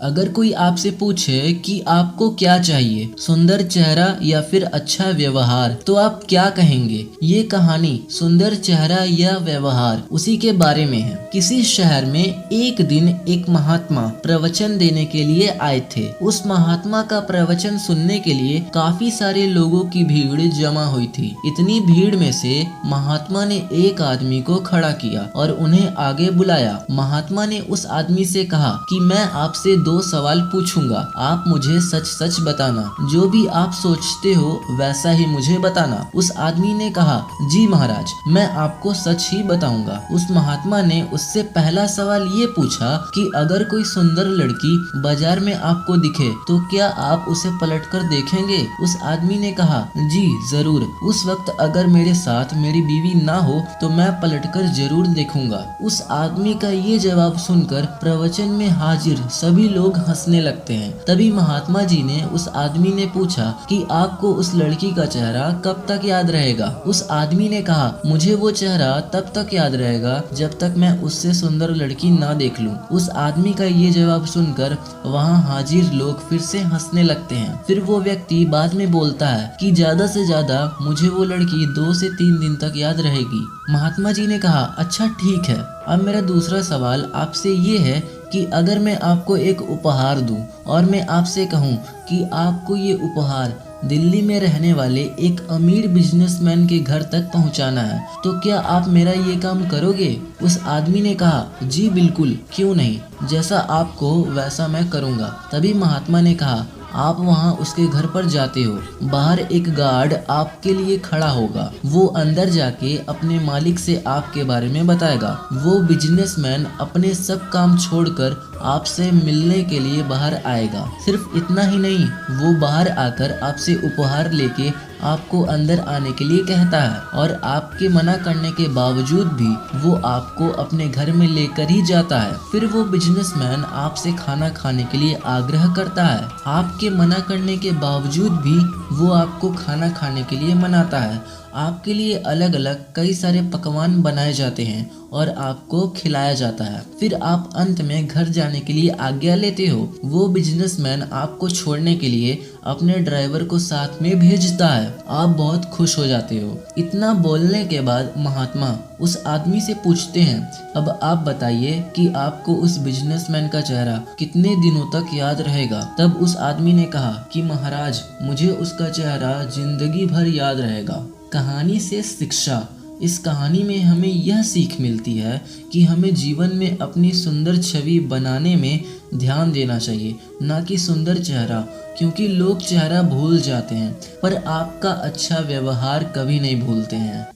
अगर कोई आपसे पूछे कि आपको क्या चाहिए, सुंदर चेहरा या फिर अच्छा व्यवहार, तो आप क्या कहेंगे? ये कहानी सुंदर चेहरा या व्यवहार उसी के बारे में है। किसी शहर में एक दिन एक महात्मा प्रवचन देने के लिए आए थे। उस महात्मा का प्रवचन सुनने के लिए काफी सारे लोगों की भीड़ जमा हुई थी। इतनी भीड़ में से महात्मा ने एक आदमी को खड़ा किया और उन्हें आगे बुलाया। महात्मा ने उस आदमी से कहा कि मैं आपसे 2 सवाल पूछूंगा, आप मुझे सच सच बताना, जो भी आप सोचते हो वैसा ही मुझे बताना। उस आदमी ने कहा, जी महाराज, मैं आपको सच ही बताऊंगा। उस महात्मा ने उससे पहला सवाल ये पूछा कि अगर कोई सुंदर लड़की बाजार में आपको दिखे तो क्या आप उसे पलटकर देखेंगे? उस आदमी ने कहा, जी जरूर, उस वक्त अगर मेरे साथ मेरी बीवी ना हो तो मैं पलटकर जरूर देखूंगा। उस आदमी का ये जवाब सुनकर प्रवचन में हाजिर सभी लोग हंसने लगते हैं। तभी महात्मा जी ने उस आदमी ने पूछा कि आपको उस लड़की का चेहरा कब तक याद रहेगा? उस आदमी ने कहा, मुझे वो चेहरा तब तक याद रहेगा जब तक मैं उससे सुंदर लड़की ना देख लूं। उस आदमी का ये जवाब सुनकर वहाँ हाजिर लोग फिर से हंसने लगते हैं। फिर वो व्यक्ति बाद में बोलता है कि ज्यादा से ज्यादा मुझे वो लड़की 2 से 3 दिन तक याद रहेगी। महात्मा जी ने कहा, अच्छा ठीक है, अब मेरा दूसरा सवाल आपसे ये है कि अगर मैं आपको एक उपहार दूं और मैं आपसे कहूं कि आपको ये उपहार दिल्ली में रहने वाले एक अमीर बिजनेसमैन के घर तक पहुंचाना है, तो क्या आप मेरा ये काम करोगे? उस आदमी ने कहा, जी बिल्कुल, क्यों नहीं, जैसा आप वैसा मैं करूँगा। तभी महात्मा ने कहा, आप वहाँ उसके घर पर जाते हो, बाहर एक गार्ड आपके लिए खड़ा होगा। वो अंदर जाके अपने मालिक से आपके बारे में बताएगा। वो बिजनेसमैन अपने सब काम छोड़कर आपसे मिलने के लिए बाहर आएगा। सिर्फ इतना ही नहीं, वो बाहर आकर आपसे उपहार लेके आपको अंदर आने के लिए कहता है और आपके मना करने के बावजूद भी वो आपको अपने घर में लेकर ही जाता है। फिर वो बिजनेसमैन आपसे खाना खाने के लिए आग्रह करता है। आपके मना करने के बावजूद भी वो आपको खाना खाने के लिए मनाता है। आपके लिए अलग अलग कई सारे पकवान बनाए जाते हैं और आपको खिलाया जाता है। फिर आप अंत में घर जाने के लिए आज्ञा लेते हो। वो बिजनेसमैन आपको छोड़ने के लिए अपने ड्राइवर को साथ में भेजता है। आप बहुत खुश हो जाते हो। इतना बोलने के बाद महात्मा उस आदमी से पूछते हैं, अब आप बताइए कि आपको उस बिजनेसमैन का चेहरा कितने दिनों तक याद रहेगा? तब उस आदमी ने कहा कि महाराज, मुझे उसका चेहरा जिंदगी भर याद रहेगा। कहानी से शिक्षा। इस कहानी में हमें यह सीख मिलती है कि हमें जीवन में अपनी सुंदर छवि बनाने में ध्यान देना चाहिए, ना कि सुंदर चेहरा, क्योंकि लोग चेहरा भूल जाते हैं पर आपका अच्छा व्यवहार कभी नहीं भूलते हैं।